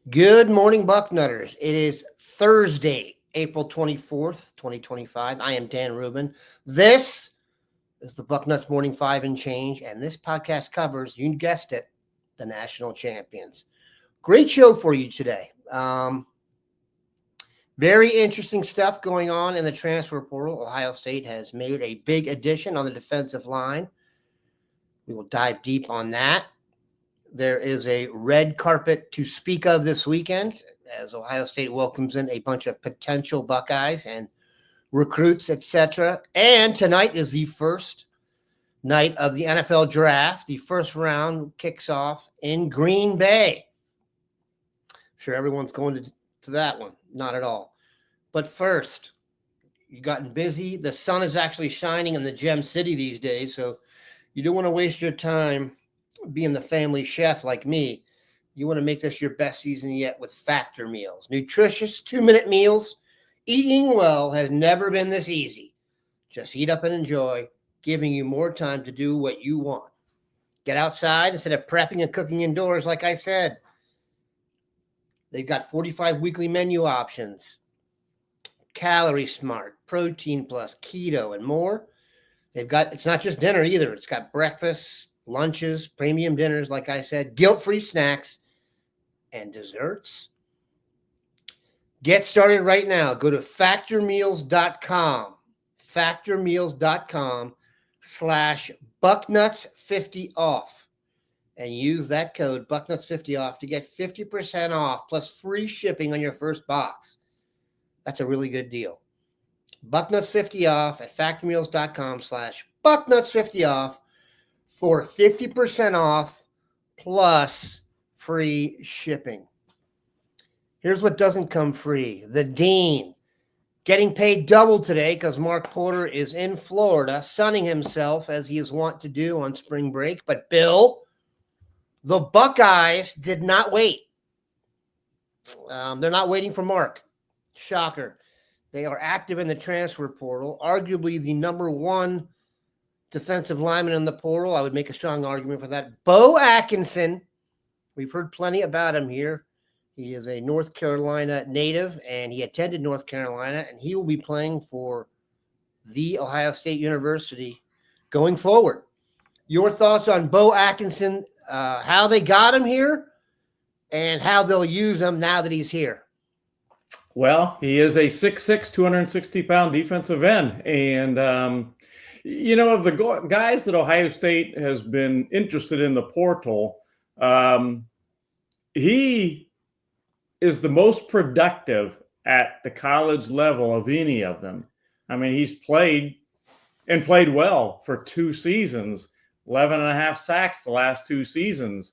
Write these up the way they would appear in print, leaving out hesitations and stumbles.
Good morning, Bucknutters. It is Thursday, April 24th, 2025. I am Dan Rubin. This is the Bucknuts Morning 5 and Change, and this podcast covers, you guessed it, the national champions. Great show for you today. Very interesting stuff going on in the transfer portal. Ohio State has made a big addition on the defensive line. We will dive deep on that. There is a red carpet to speak of this weekend as Ohio State welcomes in a bunch of potential Buckeyes and recruits, etc. And tonight is the first night of the NFL draft. The first round kicks off in Green Bay. I'm sure everyone's going to that one. Not at all. But first, you've gotten busy. The sun is actually shining in the Gem City these days, so you don't want to waste your time being the family chef like me. You want to make this your best season yet with Factor meals. Nutritious 2-minute meals. Eating well has never been this easy. Just heat up and enjoy, giving you more time to do what you want. Get outside instead of prepping and cooking indoors, like I said. They've got 45 weekly menu options. Calorie Smart, Protein Plus, Keto, and more. It's not just dinner either. It's got breakfast, lunches, premium dinners, like I said, guilt-free snacks, and desserts. Get started right now. Go to factormeals.com, factormeals.com/Bucknuts50off, and use that code Bucknuts50off to get 50% off plus free shipping on your first box. That's a really good deal. Bucknuts50off at factormeals.com/Bucknuts50off for 50% off plus free shipping. Here's what doesn't come free. The Dean getting paid double today because Mark Porter is in Florida, sunning himself as he is wont to do on spring break. But Bill, the Buckeyes did not wait. They're not waiting for Mark. Shocker. They are active in the transfer portal, arguably the number one defensive lineman in the portal. I would make a strong argument for that. Bo Atinson. We've heard plenty about him here. He is a North Carolina native, and he attended North Carolina, and he will be playing for the Ohio State University going forward. Your thoughts on Bo Atinson, how they got him here, and how they'll use him now that he's here? Well, he is a 6'6", 260-pound defensive end. And, of the guys that Ohio State has been interested in the portal, he is the most productive at the college level of any of them. I mean, he's played well for 2 seasons, 11.5 sacks the last 2 seasons,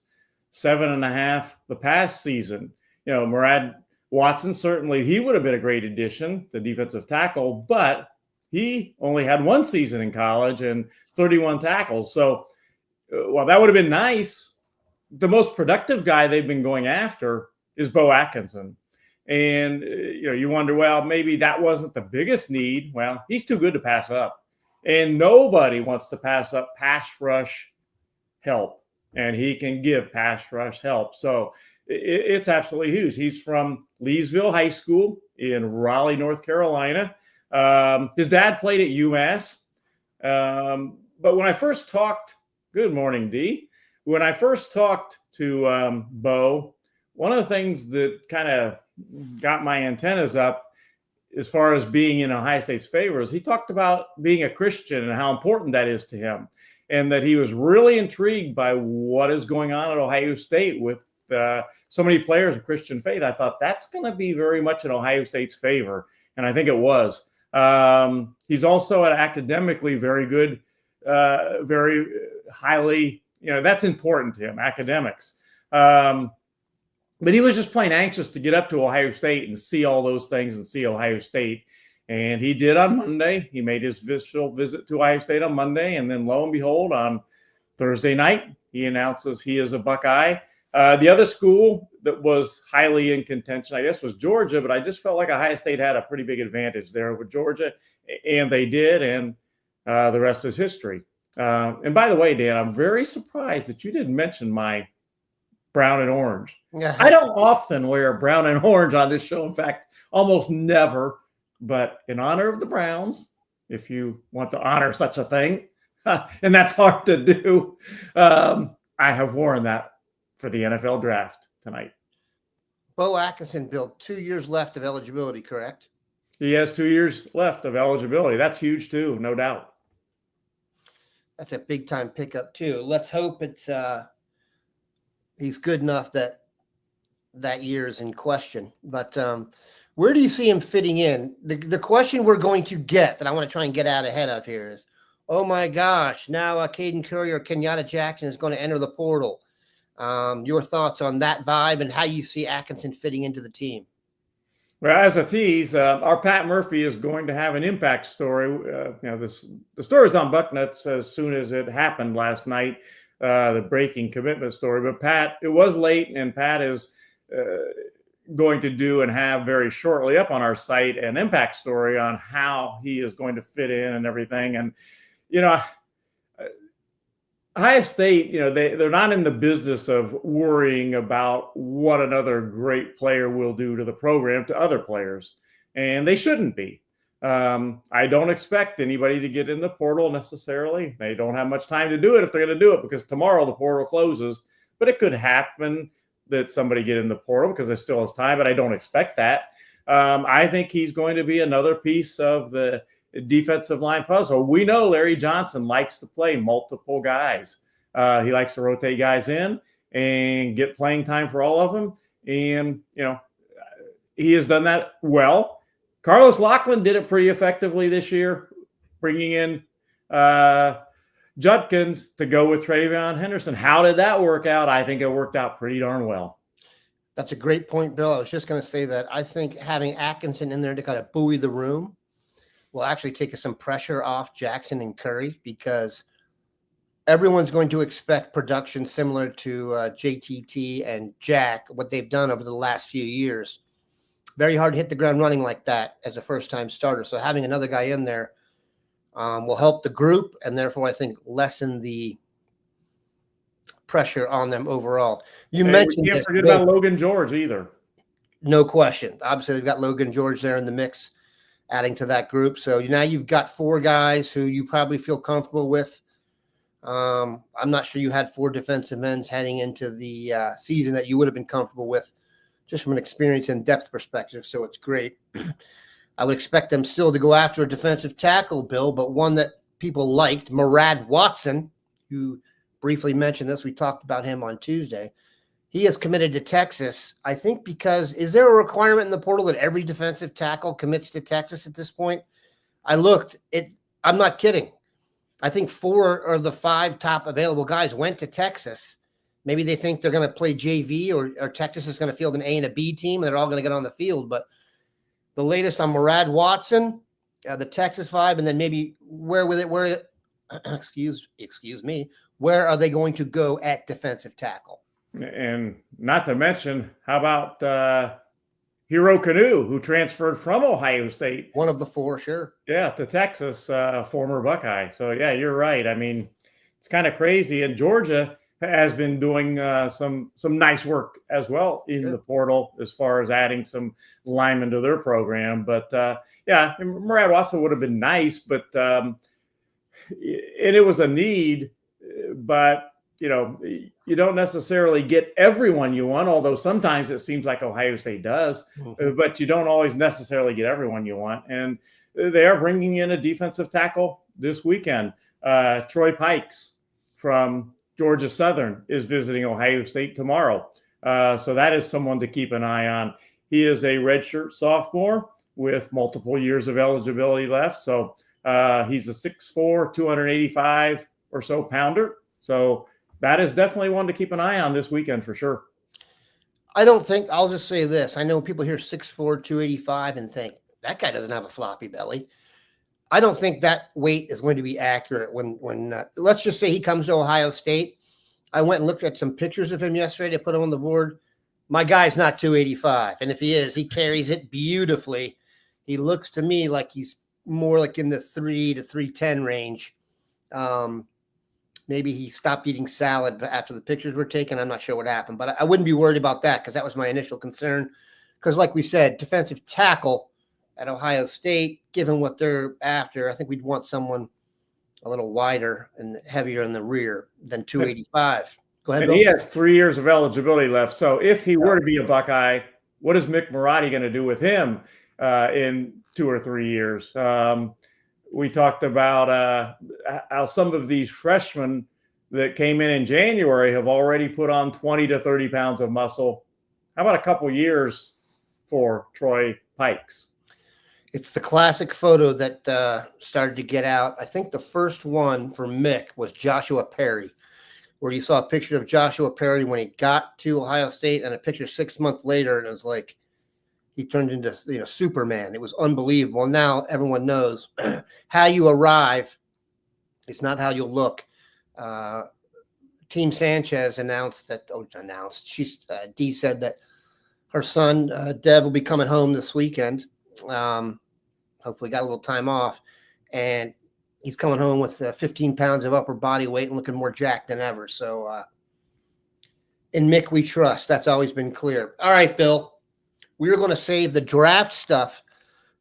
7.5 the past season. Murad Watson, certainly he would have been a great addition, the defensive tackle, but he only had 1 season in college and 31 tackles. So while that would have been nice, the most productive guy they've been going after is Bo Atinson. And, you wonder, well, maybe that wasn't the biggest need. Well, he's too good to pass up. And nobody wants to pass up pass rush help. And he can give pass rush help. So it's absolutely huge. He's from Leesville High School in Raleigh, North Carolina. His dad played at UMass. But when I first talked, good morning, D. When I first talked to Bo, one of the things that kind of got my antennas up as far as being in Ohio State's favor is he talked about being a Christian and how important that is to him, and that he was really intrigued by what is going on at Ohio State with so many players of Christian faith. I thought that's going to be very much in Ohio State's favor, and I think it was. He's also academically very good, very highly, that's important to him, academics. But he was just plain anxious to get up to Ohio State and see all those things and see Ohio State. And he did on Monday. He made his official visit to Ohio State on Monday. And then lo and behold, on Thursday night, he announces he is a Buckeye. The other school that was highly in contention, I guess, was Georgia, but I just felt like Ohio State had a pretty big advantage there with Georgia, and they did, and the rest is history. And by the way, Dan, I'm very surprised that you didn't mention my brown and orange. Yeah. I don't often wear brown and orange on this show. In fact, almost never. But in honor of the Browns, if you want to honor such a thing, and that's hard to do, I have worn that for the NFL draft tonight. Bo Atkinson, Bill, 2 years left of eligibility, correct? He has 2 years left of eligibility. That's huge too, no doubt. That's a big time pickup too. Let's hope it's he's good enough that that year is in question. But where do you see him fitting in? The question we're going to get that I want to try and get out ahead of here is, oh my gosh, now Caden Curry or Kenyatta Jackson is going to enter the portal. Your thoughts on that vibe and how you see Atkinson fitting into the team? Well, as a tease, our Pat Murphy is going to have an impact story. The story is on Bucknuts as soon as it happened last night, the breaking commitment story. But Pat, it was late, and Pat is going to do and have very shortly up on our site an impact story on how he is going to fit in and everything. And, Ohio State, they're not in the business of worrying about what another great player will do to the program to other players, and they shouldn't be. I don't expect anybody to get in the portal necessarily. They don't have much time to do it if they're going to do it, because tomorrow the portal closes. But it could happen that somebody get in the portal because there still is time, but I don't expect that. I think he's going to be another piece of the defensive line puzzle. We know Larry Johnson likes to play multiple guys. He likes to rotate guys in and get playing time for all of them. And, he has done that well. Carlos Loughlin did it pretty effectively this year, bringing in Judkins to go with Travion Henderson. How did that work out? I think it worked out pretty darn well. That's a great point, Bill. I was just going to say that I think having Atkinson in there to kind of buoy the room will actually take some pressure off Jackson and Curry, because everyone's going to expect production similar to JTT and Jack, what they've done over the last few years. Very hard to hit the ground running like that as a first-time starter. So having another guy in there will help the group, and therefore I think lessen the pressure on them overall. You mentioned we can't forget about Logan George either. No question. Obviously, they've got Logan George there in the mix, adding to that group. So now you've got 4 guys who you probably feel comfortable with. I'm not sure you had 4 defensive ends heading into the season that you would have been comfortable with, just from an experience and depth perspective. So it's great. I would expect them still to go after a defensive tackle, Bill, but one that people liked, Murad Watson, who briefly mentioned this. We talked about him on Tuesday. He is committed to Texas, I think, because is there a requirement in the portal that every defensive tackle commits to Texas at this point? I looked. I'm not kidding. I think 4 of the 5 top available guys went to Texas. Maybe they think they're going to play JV or Texas is going to field an A and a B team, and they're all going to get on the field. But the latest on Murad Watson, the Texas vibe, and then maybe excuse me, where are they going to go at defensive tackle? And not to mention, how about Hero Canoe, who transferred from Ohio State? One of the 4, sure. Yeah, to Texas, former Buckeye. So, yeah, you're right. I mean, it's kind of crazy. And Georgia has been doing some nice work as well in the portal as far as adding some linemen to their program. But, Murad Watson would have been nice, but it was a need. But, you don't necessarily get everyone you want, although sometimes it seems like Ohio State does, but you don't always necessarily get everyone you want. And they are bringing in a defensive tackle this weekend. Troy Pikes from Georgia Southern is visiting Ohio State tomorrow. So that is someone to keep an eye on. He is a redshirt sophomore with multiple years of eligibility left. So he's a 6'4", 285 or so pounder. So that is definitely one to keep an eye on this weekend for sure. I'll just say this. I know people hear 6'4", 285 and think that guy doesn't have a floppy belly. I don't think that weight is going to be accurate when let's just say he comes to Ohio State. I went and looked at some pictures of him yesterday to put him on the board. My guy's not 285. And if he is, he carries it beautifully. He looks to me like he's more like in the 3 to 310 range. Maybe he stopped eating salad after the pictures were taken. I'm not sure what happened, but I wouldn't be worried about that because that was my initial concern. Because like we said, defensive tackle at Ohio State, given what they're after, I think we'd want someone a little wider and heavier in the rear than 285. Go ahead, And Bill. he has 3 years of eligibility left. So if he were to be a Buckeye, what is Mick Marotti going to do with him in 2 or 3 years? We talked about how some of these freshmen that came in January have already put on 20 to 30 pounds of muscle. How about a couple years for Troy Pikes? It's the classic photo that started to get out. I think the first one for Mick was Joshua Perry, where you saw a picture of Joshua Perry when he got to Ohio State and a picture 6 months later, and it was like he turned into Superman. It was unbelievable. Now everyone knows how you arrive is not how you'll look. Team Sanchez announced that. Dee said that her son Dev will be coming home this weekend. Hopefully got a little time off, and he's coming home with 15 pounds of upper body weight and looking more jacked than ever. So in Mick we trust. That's always been clear. All right, Bill, we're going to save the draft stuff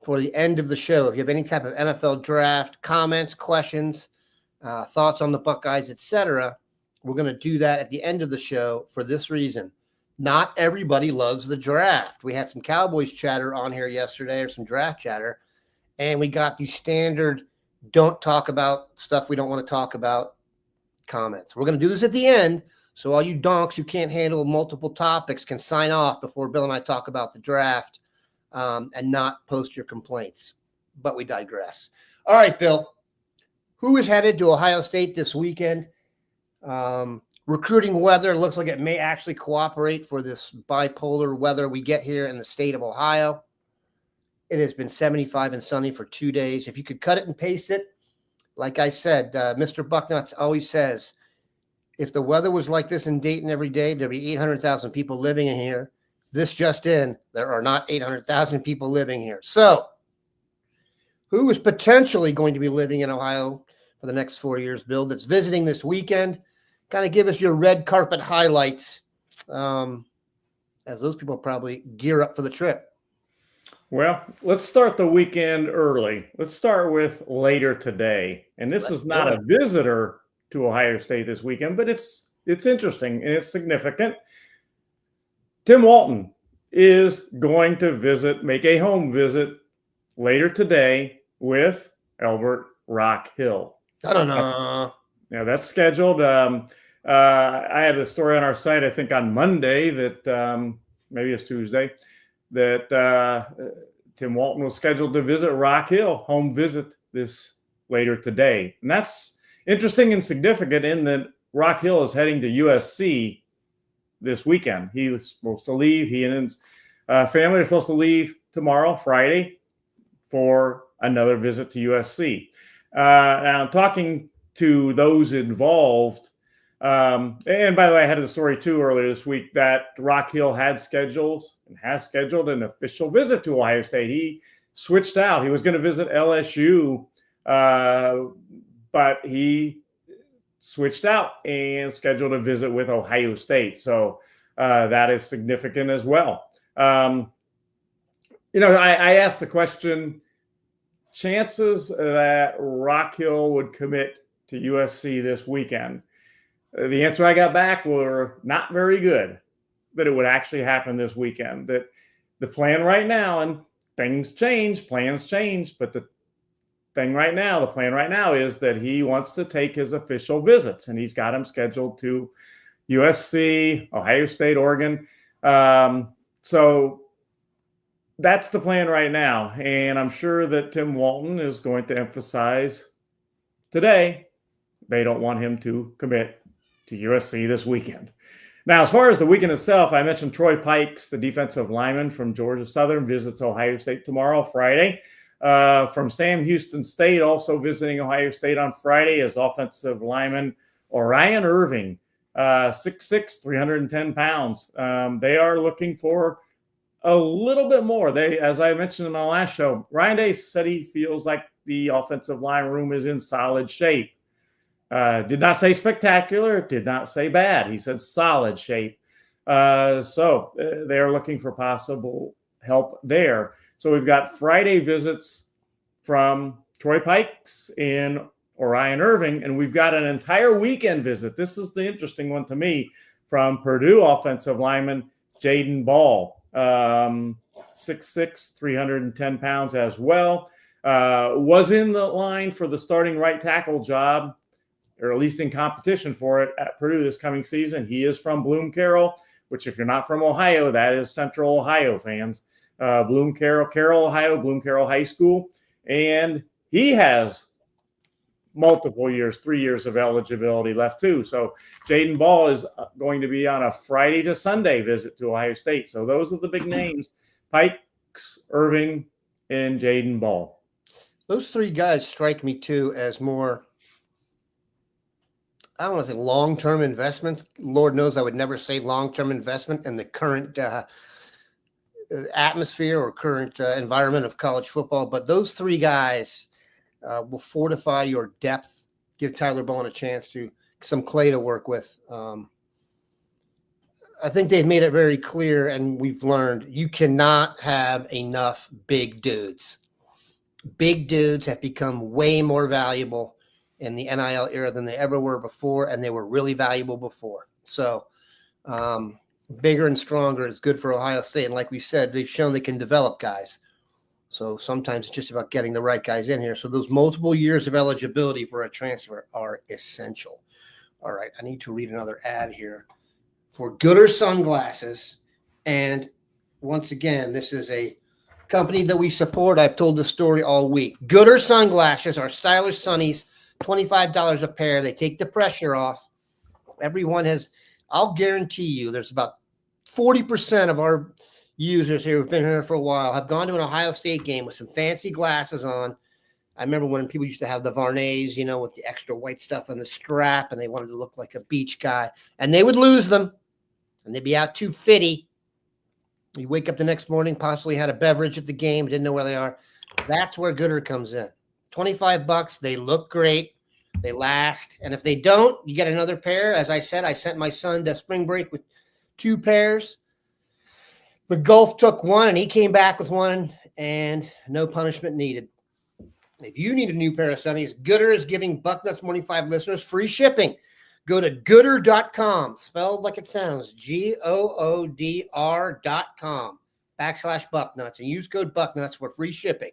for the end of the show. If you have any type of NFL draft comments, questions, thoughts on the Buckeyes, etc., we're going to do that at the end of the show for this reason. Not everybody loves the draft. We had some Cowboys chatter on here yesterday, or some draft chatter, and we got the standard don't talk about stuff we don't want to talk about comments. We're going to do this at the end, so all you donks who can't handle multiple topics can sign off before Bill and I talk about the draft and not post your complaints. But we digress. All right, Bill, who is headed to Ohio State this weekend? Recruiting weather looks like it may actually cooperate for this bipolar weather we get here in the state of Ohio. It has been 75 and sunny for 2 days. If you could cut it and paste it, like I said, Mr. Bucknuts always says, if the weather was like this in Dayton every day, there'd be 800,000 people living in here. This just in, there are not 800,000 people living here. So who is potentially going to be living in Ohio for the next 4 years, Bill, that's visiting this weekend? Kind of give us your red carpet highlights as those people probably gear up for the trip. Well, let's start the weekend early. Let's start with later today. And this is not a visitor to Ohio State this weekend, but it's interesting and it's significant. Tim Walton is going to make a home visit later today with Albert Rock Hill. Yeah, that's scheduled. I had a story on our site, I think on Monday, that maybe it's Tuesday, that Tim Walton was scheduled to visit Rock Hill, home visit this later today. And that's interesting and significant in that Rock Hill is heading to USC this weekend. He was supposed to leave. He and his family are supposed to leave tomorrow, Friday, for another visit to USC. Now, I'm talking to those involved. And by the way, I had the story too earlier this week that Rock Hill has scheduled an official visit to Ohio State. He switched out. He was going to visit LSU, but he switched out and scheduled a visit with Ohio State. So that is significant as well. I asked the question, chances that Rock Hill would commit to USC this weekend. The answer I got back were not very good, that it would actually happen this weekend. That the plan right now, and things change, plans change, but the plan right now is that he wants to take his official visits, and he's got them scheduled to USC, Ohio State, Oregon. So that's the plan right now. And I'm sure that Tim Walton is going to emphasize today they don't want him to commit to USC this weekend. Now, as far as the weekend itself, I mentioned Troy Pikes, the defensive lineman from Georgia Southern, visits Ohio State tomorrow, Friday. From Sam Houston State, also visiting Ohio State on Friday, is offensive lineman Orion Irving, 6'6", 310 pounds. They are looking for a little bit more. As I mentioned in my last show, Ryan Day said he feels like the offensive line room is in solid shape. Did not say spectacular, did not say bad. He said solid shape. So they're looking for possible help there. So we've got Friday visits from Troy Pikes in Orion Irving, and we've got an entire weekend visit. This is the interesting one to me, from Purdue offensive lineman Jaden Ball, 6'6", 310 pounds as well. Was in the line for the starting right tackle job, or at least in competition for it at Purdue this coming season. He is from Bloom Carroll, which, if you're not from Ohio, that is Central Ohio fans. Bloom Carroll, Ohio, Bloom Carroll High School. And he has multiple years, 3 years of eligibility left too. So Jaden Ball is going to be on a Friday to Sunday visit to Ohio State. So those are the big names: Pikes, Irving, and Jaden Ball. Those three guys strike me too as more, I don't want to say long-term investments. Lord knows I would never say long-term investment in the current atmosphere or current environment of college football. But those three guys will fortify your depth, give Tyler Bowen a chance to some clay to work with. I think they've made it very clear, and we've learned, you cannot have enough big dudes. Big dudes have become way more valuable in the NIL era than they ever were before, and they were really valuable before. So bigger and stronger is good for Ohio State. And like we said, they've shown they can develop guys. So sometimes it's just about getting the right guys in here. So those multiple years of eligibility for a transfer are essential. All right, I need to read another ad here for Gooder Sunglasses. And once again, this is a company that we support. I've told this story all week. Gooder Sunglasses are stylish sunnies, $25 a pair. They take the pressure off. Everyone has, I'll guarantee you, there's about 40% of our users here who've been here for a while have gone to an Ohio State game with some fancy glasses on. I remember when people used to have the Varnays, you know, with the extra white stuff on the strap, and they wanted to look like a beach guy, and they would lose them, and they'd be out too fitty. You wake up the next morning, possibly had a beverage at the game, didn't know where they are. That's where Gooder comes in. $25. They look great. They last. And if they don't, you get another pair. As I said, I sent my son to spring break with 2 pairs. The Gulf took one, and he came back with one, and no punishment needed. If you need a new pair of sunnies, Gooder is giving Bucknuts Morning 5 listeners free shipping. Go to gooder.com, spelled like it sounds, GOODR.com/Bucknuts, and use code Bucknuts for free shipping.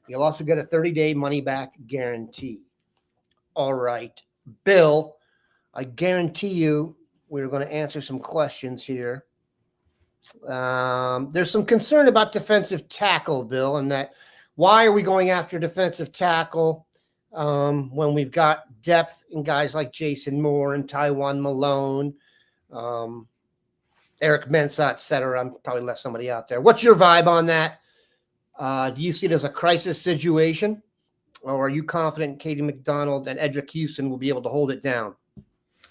You'll also get a 30-day money-back guarantee. All right, Bill, I guarantee you we're going to answer some questions here. There's some concern about defensive tackle, Bill, and that why are we going after defensive tackle when we've got depth in guys like Jason Moore and Taiwan Malone, Eric Mensah, et cetera. I'm probably left somebody out there. What's your vibe on that? Do you see it as a crisis situation, or are you confident Katie McDonald and Edric Houston will be able to hold it down?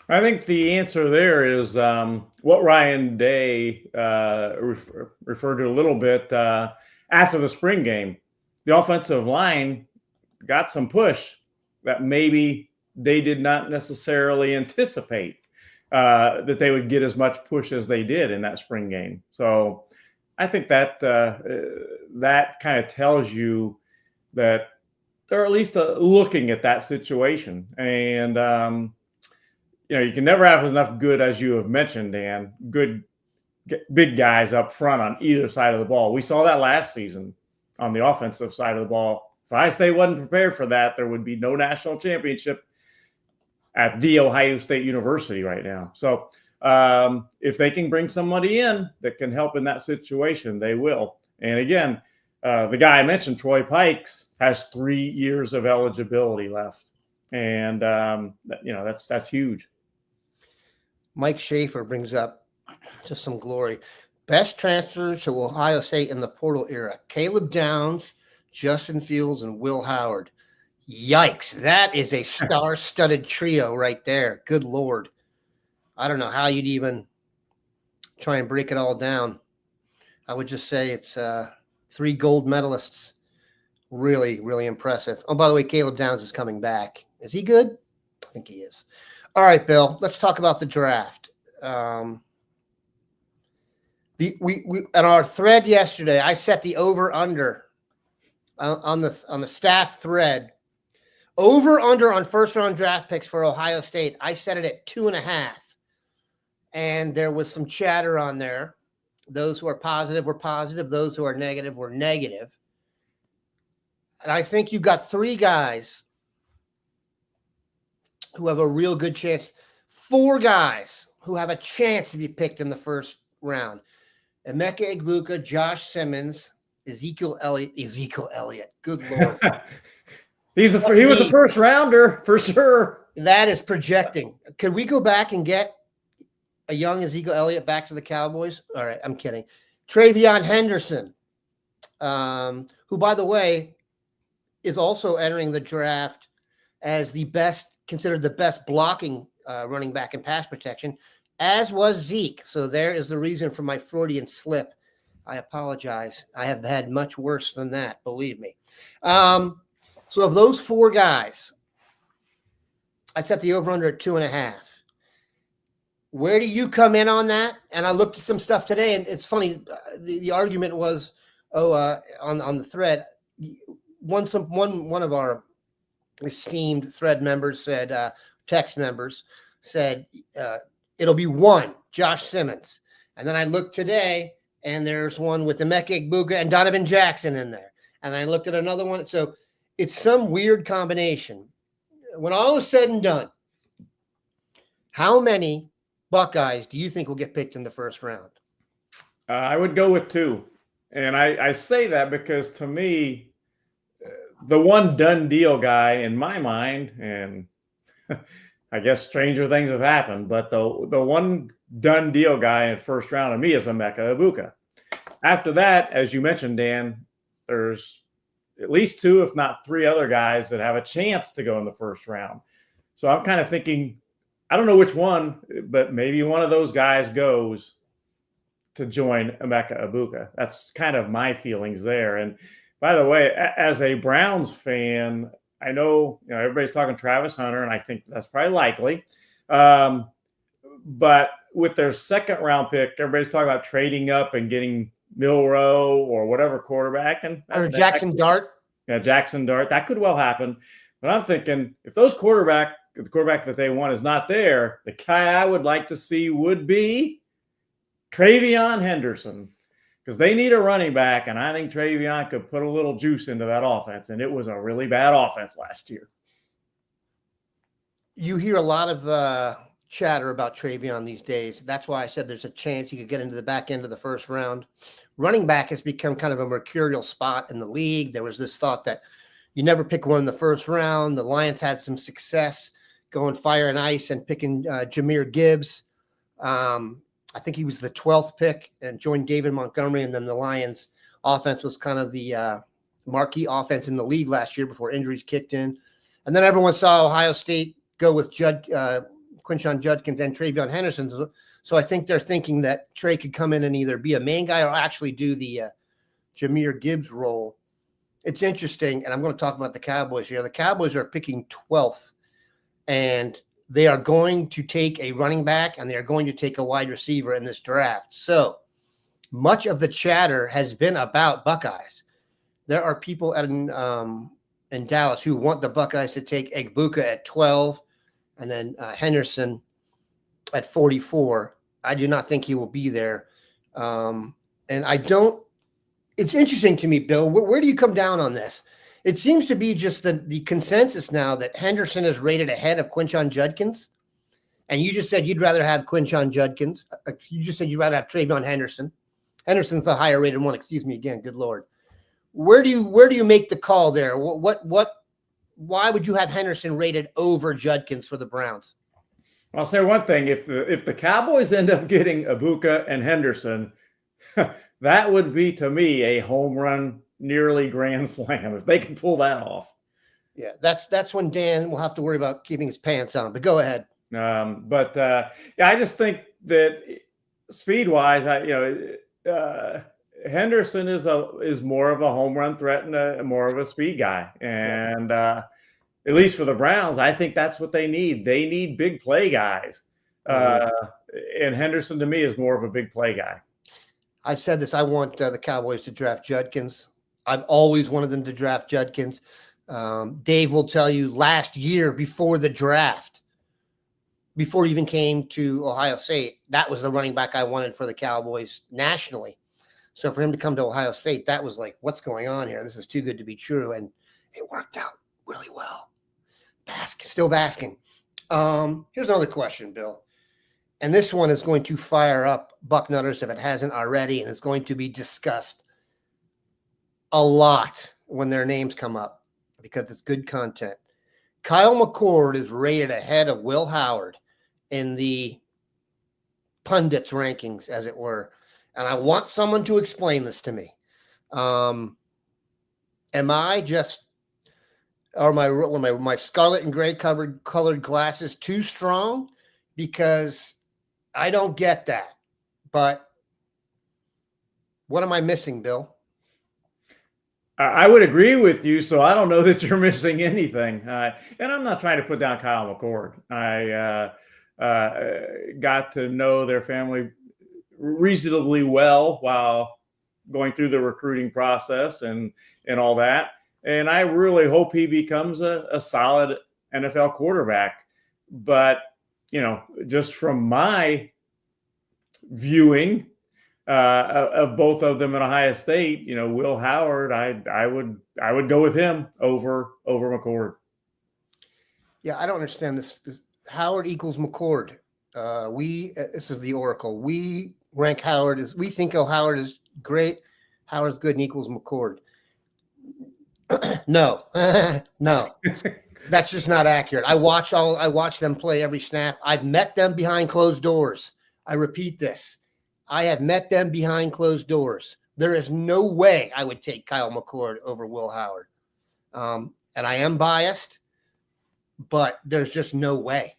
I think the answer there is what Ryan Day referred to a little bit after the spring game. The offensive line got some push that maybe they did not necessarily anticipate that they would get as much push as they did in that spring game. So I think that that kind of tells you that they're at least looking at that situation. And, you know, you can never have enough good, as you have mentioned, Dan, good big guys up front on either side of the ball. We saw that last season on the offensive side of the ball. If Ohio State wasn't prepared for that, there would be no national championship at The Ohio State University right now. So if they can bring somebody in that can help in that situation, they will. And again, the guy I mentioned, Troy Pikes, has 3 years of eligibility left. And, you know, that's huge. Mike Schaefer brings up just some glory. Best transfers to Ohio State in the portal era: Caleb Downs, Justin Fields, and Will Howard. Yikes. That is a star-studded trio right there. Good Lord. I don't know how you'd even try and break it all down. I would just say it's 3 gold medalists. Really, really impressive. Oh, by the way, Caleb Downs is coming back. Is he good? think he is. All right, Bill, let's talk about the draft. We on our thread yesterday, I set the over under on the staff thread. Over under on first round draft picks for Ohio State. I set it at 2.5. And there was some chatter on there. Those who are positive were positive. Those who are negative were negative. And I think you got 3 guys who have a real good chance. 4 guys who have a chance to be picked in the first round. Emeka Egbuka, Josh Simmons, Ezekiel Elliott. Good Lord. He was a first rounder for sure. That is projecting. Could we go back and get a young Ezekiel Elliott back to the Cowboys? All right, I'm kidding. Travion Henderson, who, by the way, is also entering the draft as considered the best blocking running back in pass protection, as was Zeke. So there is the reason for my Freudian slip. I apologize. I have had much worse than that, believe me. So of those 4 guys, I set the over-under at 2.5. Where do you come in on that? And I looked at some stuff today, and it's funny. The argument was, on the thread, one of our esteemed thread members said, text members said, it'll be 1, Josh Simmons. And then I looked today, and there's one with Emeka Egbuka and Donovan Jackson in there. And I looked at another one. So it's some weird combination. When all is said and done, how many Buckeyes do you think will get picked in the first round? I would go with 2. And I say that because to me, the one done deal guy in my mind, and I guess stranger things have happened, but the one done deal guy in first round to me is Emeka Egbuka. After that, as you mentioned, Dan, there's at least 2, if not 3 other guys that have a chance to go in the first round. So I'm kind of thinking, I don't know which one, but maybe one of those guys goes to join Emeka Egbuka. That's kind of my feelings there. And by the way, as a Browns fan, I know, everybody's talking Travis Hunter, and I think that's probably likely. But with their second round pick, everybody's talking about trading up and getting Milroe or whatever quarterback, or Jackson Dart. Yeah, Jackson Dart. That could well happen. But I'm thinking, if the quarterback that they want is not there, the guy I would like to see would be Travion Henderson, because they need a running back, and I think Travion could put a little juice into that offense, and it was a really bad offense last year. You hear a lot of chatter about Travion these days. That's why I said there's a chance he could get into the back end of the first round. Running back has become kind of a mercurial spot in the league. There was this thought that you never pick one in the first round. The Lions had some success going fire and ice and picking Jahmyr Gibbs. I think he was the 12th pick and joined David Montgomery. And then the Lions offense was kind of the marquee offense in the league last year before injuries kicked in. And then everyone saw Ohio State go with Quinshon Judkins and Travion Henderson. So I think they're thinking that Trey could come in and either be a main guy or actually do the Jahmyr Gibbs role. It's interesting, and I'm going to talk about the Cowboys here. The Cowboys are picking 12th, and they are going to take a running back, and they are going to take a wide receiver in this draft. So much of the chatter has been about Buckeyes. There are people in Dallas who want the Buckeyes to take Egbuka at 12 and then Henderson at 44. I do not think he will be there. And I don't – it's interesting to me, Bill. Where do you come down on this? It seems to be just the consensus now that Henderson is rated ahead of Quinshon Judkins. And you just said you'd rather have Quinshon Judkins. You just said you'd rather have Travion Henderson. Henderson's the higher rated one. Excuse me again. Good Lord. Where do you make the call there? Why would you have Henderson rated over Judkins for the Browns? I'll say one thing. If the Cowboys end up getting Egbuka and Henderson, that would be, to me, a home run, nearly grand slam, if they can pull that off. Yeah, that's when Dan will have to worry about keeping his pants on. But go ahead. I just think that speed-wise, Henderson is more of a home run threat and more of a speed guy. And at least for the Browns, I think that's what they need. They need big play guys. And Henderson, to me, is more of a big play guy. I've said this. I want the Cowboys to draft Judkins. I've always wanted them to draft Judkins. Dave will tell you last year before the draft, before he even came to Ohio State, that was the running back I wanted for the Cowboys nationally. So for him to come to Ohio State, that was like, what's going on here? This is too good to be true. And it worked out really well. Still basking. Here's another question, Bill. And this one is going to fire up Bucknutters if it hasn't already, and it's going to be discussed a lot when their names come up because it's good content. Kyle McCord is rated ahead of Will Howard in the pundits rankings, as it were. And I want someone to explain this to me. Am I just, are my scarlet and gray colored glasses too strong? Because I don't get that. But what am I missing, Bill? I would agree with you, so I don't know that you're missing anything. And I'm not trying to put down Kyle McCord. I got to know their family reasonably well while going through the recruiting process and all that. And I really hope he becomes a solid NFL quarterback. But, you know, just from my viewing of both of them at Ohio State, you know, Will Howard, I would go with him over McCord. Yeah, I don't understand this. Howard equals McCord. This is the Oracle. We rank Howard as, we think Howard is great. Howard's good and equals McCord. No, no, that's just not accurate. I watch them play every snap. I've met them behind closed doors. I repeat this. I have met them behind closed doors. There is no way I would take Kyle McCord over Will Howard. And I am biased, but there's just no way.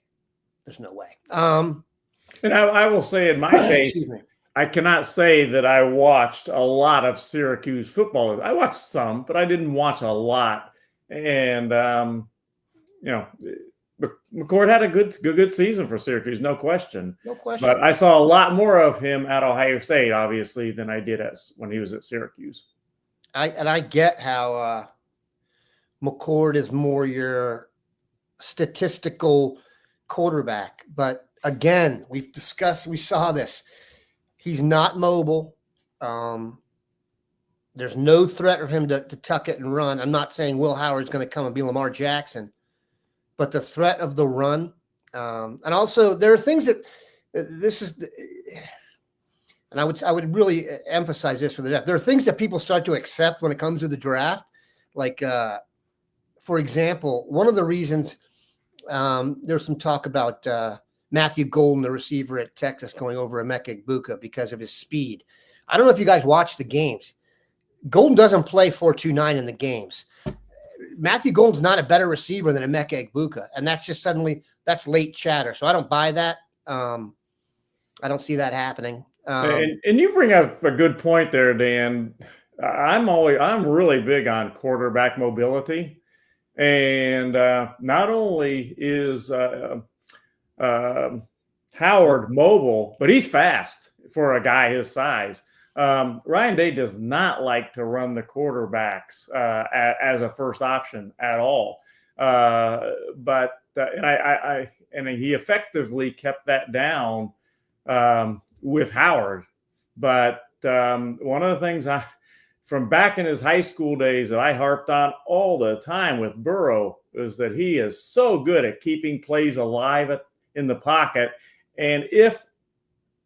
There's no way. And I will say in my case, I cannot say that I watched a lot of Syracuse football. I watched some, but I didn't watch a lot. And, you know, McCord had a good season for Syracuse, no question. No question. But I saw a lot more of him at Ohio State, obviously, than I did when he was at Syracuse. I get how McCord is more your statistical quarterback. But again, we saw this. He's not mobile. There's no threat of him to tuck it and run. I'm not saying Will Howard's going to come and be Lamar Jackson, but the threat of the run. And also there are things that and I would really emphasize this for the draft. There are things that people start to accept when it comes to the draft. Like, for example, one of the reasons there's some talk about Matthew Golden, the receiver at Texas, going over Emeka Egbuka because of his speed. I don't know if you guys watch the games. Golden doesn't play 4.29 in the games. Matthew Golden's not a better receiver than Emeka Egbuka, and that's just that's late chatter. So I don't buy that. I don't see that happening. And you bring up a good point there, Dan. I'm really big on quarterback mobility, and not only is Howard mobile, but he's fast for a guy his size. Ryan Day does not like to run the quarterbacks as a first option at all. But he effectively kept that down with Howard. But one of the things from back in his high school days that I harped on all the time with Burrow is that he is so good at keeping plays alive in the pocket. And if,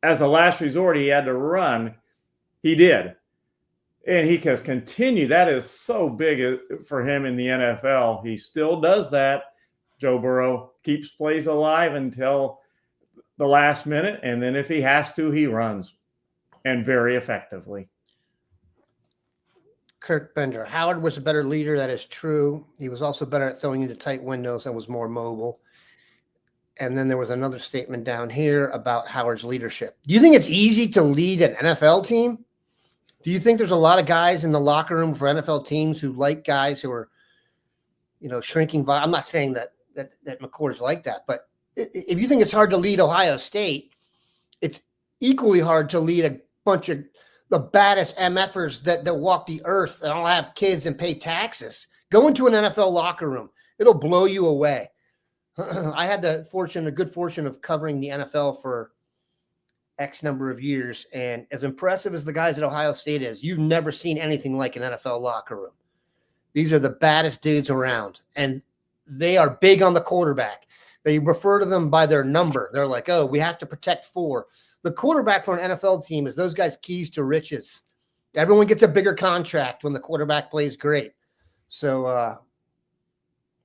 as a last resort, he had to run, he did. And he has continued. That is so big for him in the NFL. He still does that. Joe Burrow keeps plays alive until the last minute. And then if he has to, he runs, and very effectively. Kirk Bender. Howard was a better leader. That is true. He was also better at throwing into tight windows and was more mobile. And then there was another statement down here about Howard's leadership. Do you think it's easy to lead an NFL team? Do you think there's a lot of guys in the locker room for NFL teams who like guys who are shrinking. I'm not saying that McCord's like that, but if you think it's hard to lead Ohio State, it's equally hard to lead a bunch of the baddest MFers that walk the earth and all have kids and pay taxes. Go into an NFL locker room. It'll blow you away. I had the good fortune of covering the NFL for X number of years. And as impressive as the guys at Ohio State is, you've never seen anything like an NFL locker room. These are the baddest dudes around, and they are big on the quarterback. They refer to them by their number. They're like, oh, we have to protect 4. The quarterback for an NFL team is those guys' keys to riches. Everyone gets a bigger contract when the quarterback plays great. So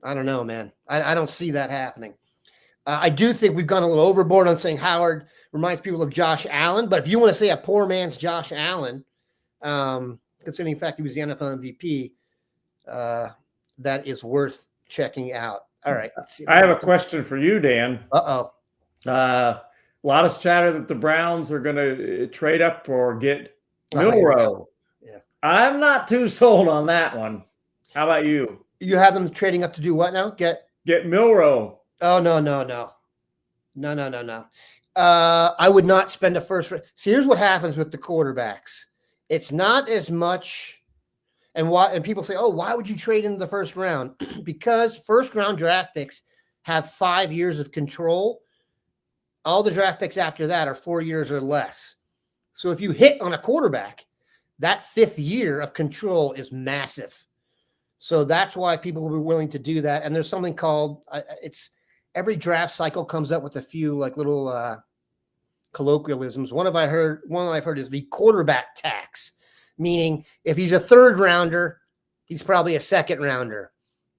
I don't know, man. I don't see that happening. I do think we've gone a little overboard on saying Howard reminds people of Josh Allen. But if you want to say a poor man's Josh Allen, considering the fact he was the NFL MVP, that is worth checking out. All right. Let's see. I have a question for you, Dan. Uh-oh. A lot of chatter that the Browns are going to trade up or get Milroe. Yeah. I'm not too sold on that one. How about you? You have them trading up to do what now? Get Milroe. Oh, no. I would not spend a first. See, here's what happens with the quarterbacks. It's not as much. And people say, oh, why would you trade into the first round? Because first round draft picks have 5 years of control. All the draft picks after that are 4 years or less. So if you hit on a quarterback, that 5th year of control is massive. So that's why people will be willing to do that. And there's something called it's every draft cycle comes up with a few like little colloquialisms. One I've heard is the quarterback tax, meaning if he's a 3rd rounder, he's probably a 2nd rounder.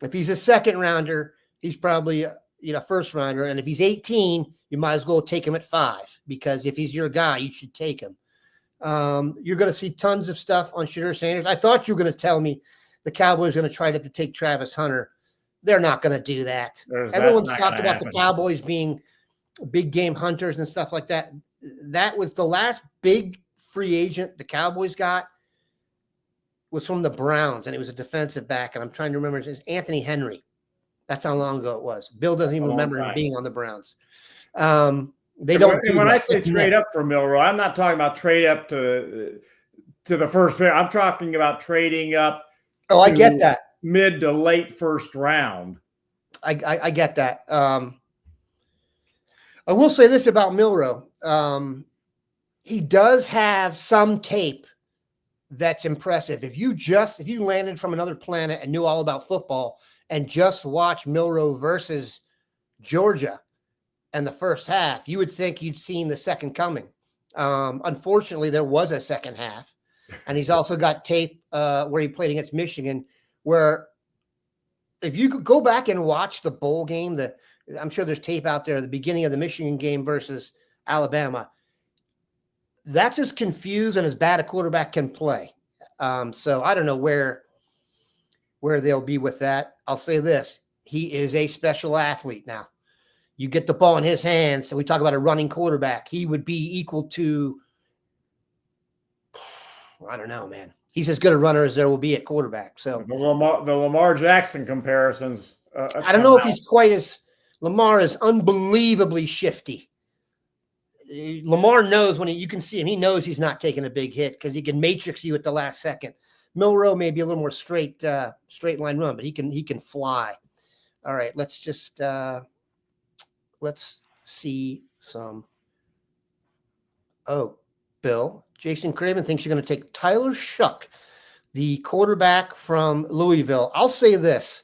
If he's a 2nd rounder, he's probably a 1st rounder. And if he's 18, you might as well take him at 5, because if he's your guy, you should take him. You're going to see tons of stuff on Shedeur Sanders. I thought you were going to tell me the Cowboys are going to try to take Travis Hunter. They're not going to do that. Everyone's talked about the Cowboys being big game hunters and stuff like that. That was the last big free agent the Cowboys got was from the Browns, and it was a defensive back. And I'm trying to remember, it's Anthony Henry. That's how long ago it was. Bill doesn't even remember him being on the Browns. They don't. And when I say trade up for Milroe, I'm not talking about trade up to the first pick. I'm talking about trading up. Oh, I get that. Mid to late first round. I get that. I will say this about Milroe. He does have some tape that's impressive. If you landed from another planet and knew all about football and just watch Milroe versus Georgia and the first half, you would think you'd seen the second coming. Unfortunately, there was a second half. And he's also got tape where he played against Michigan, where if you could go back and watch the bowl game, I'm sure there's tape out there at the beginning of the Michigan game versus Alabama. That's as confused and as bad a quarterback can play. So I don't know where they'll be with that. I'll say this. He is a special athlete now. You get the ball in his hands, so we talk about a running quarterback. He would be equal to, I don't know, man. He's as good a runner as there will be at quarterback. So the Lamar Jackson comparisons. I don't know if he's quite as – Lamar is unbelievably shifty. Lamar knows when you can see him, he knows he's not taking a big hit because he can matrix you at the last second. Milroe may be a little more straight line run, but he can fly. All right, let's just let's see some. Oh, Bill, Jason Craven thinks you're going to take Tyler Shuck, the quarterback from Louisville. I'll say this.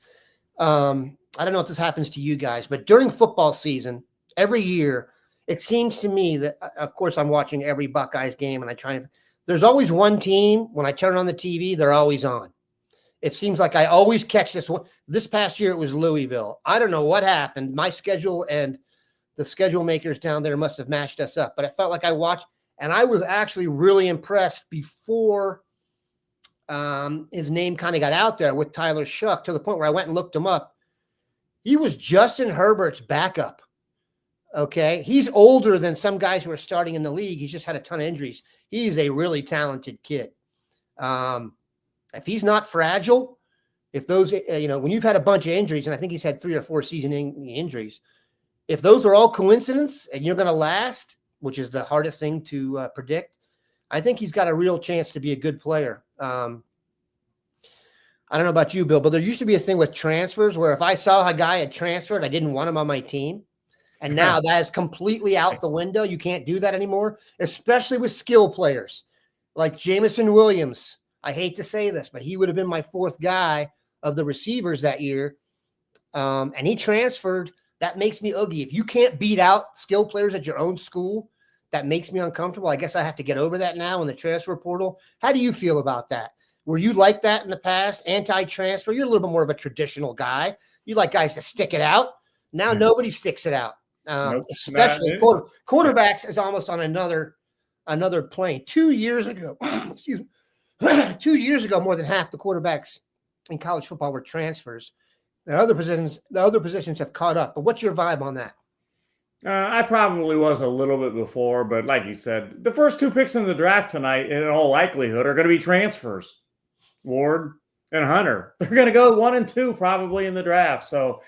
I don't know if this happens to you guys, but during football season, every year, it seems to me that, of course, I'm watching every Buckeyes game, and there's always one team, when I turn on the TV, they're always on. It seems like I always catch this one. This past year, it was Louisville. I don't know what happened. My schedule and the schedule makers down there must have matched us up, but I felt like I watched, and I was actually really impressed before his name kind of got out there with Tyler Shuck, to the point where I went and looked him up. He was Justin Herbert's backup. Okay. He's older than some guys who are starting in the league. He's just had a ton of injuries. He's a really talented kid. If he's not fragile if those, when you've had a bunch of injuries, and I think he's had 3 or 4 season injuries, if those are all coincidence and you're going to last, which is the hardest thing to predict, I think he's got a real chance to be a good player. I don't know about you, Bill, but there used to be a thing with transfers where if I saw a guy had transferred, I didn't want him on my team. And now that is completely out the window. You can't do that anymore, especially with skill players like Jamison Williams. I hate to say this, but he would have been my 4th guy of the receivers that year. And he transferred. That makes me oogie. If you can't beat out skill players at your own school, that makes me uncomfortable. I guess I have to get over that now in the transfer portal. How do you feel about that? Were you like that in the past? Anti-transfer? You're a little bit more of a traditional guy. You like guys to stick it out. Now nobody sticks it out. Nope, Especially quarterbacks is almost on another plane. 2 years ago, excuse me, 2 years ago, more than half the quarterbacks in college football were transfers. The other positions have caught up. But what's your vibe on that? I probably was a little bit before, but like you said, the first 2 picks in the draft tonight, in all likelihood, are going to be transfers. Ward and Hunter. They're going to go 1 and 2 probably in the draft. So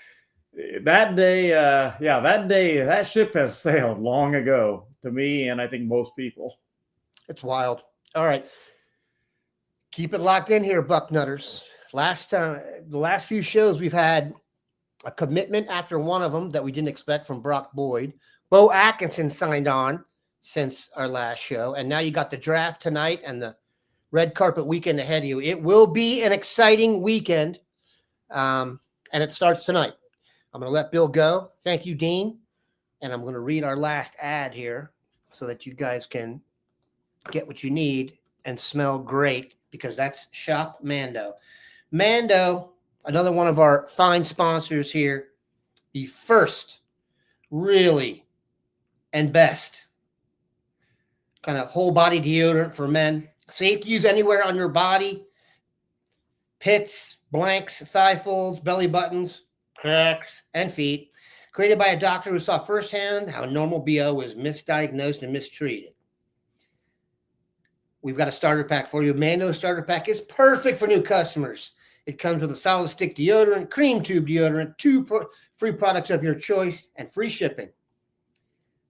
that day, that ship has sailed long ago to me, and I think most people. It's wild. All right. Keep it locked in here, Bucknutters. The last few shows, we've had a commitment after one of them that we didn't expect from Brock Boyd. Bo Atkinson signed on since our last show, and now you got the draft tonight and the red carpet weekend ahead of you. It will be an exciting weekend, and it starts tonight. I'm going to let Bill go. Thank you, Dean. And I'm going to read our last ad here so that you guys can get what you need and smell great, because that's Shop Mando. Mando, another one of our fine sponsors here, the first really and best kind of whole body deodorant for men. Safe to use anywhere on your body. Pits, blanks, thigh folds, belly buttons, cracks, and feet. Created by a doctor who saw firsthand how normal BO was misdiagnosed and mistreated. We've got a starter pack for you. Mando starter pack is perfect for new customers. It comes with a solid stick deodorant, cream tube deodorant, 2 free products of your choice, and free shipping.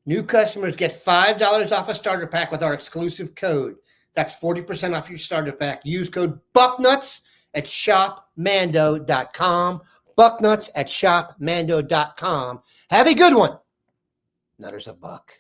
New customers get $5 off a starter pack with our exclusive code. That's 40% off your starter pack. Use code Bucknuts at shopmando.com. Bucknuts at shopmando.com. Have a good one, Nutters of Buck.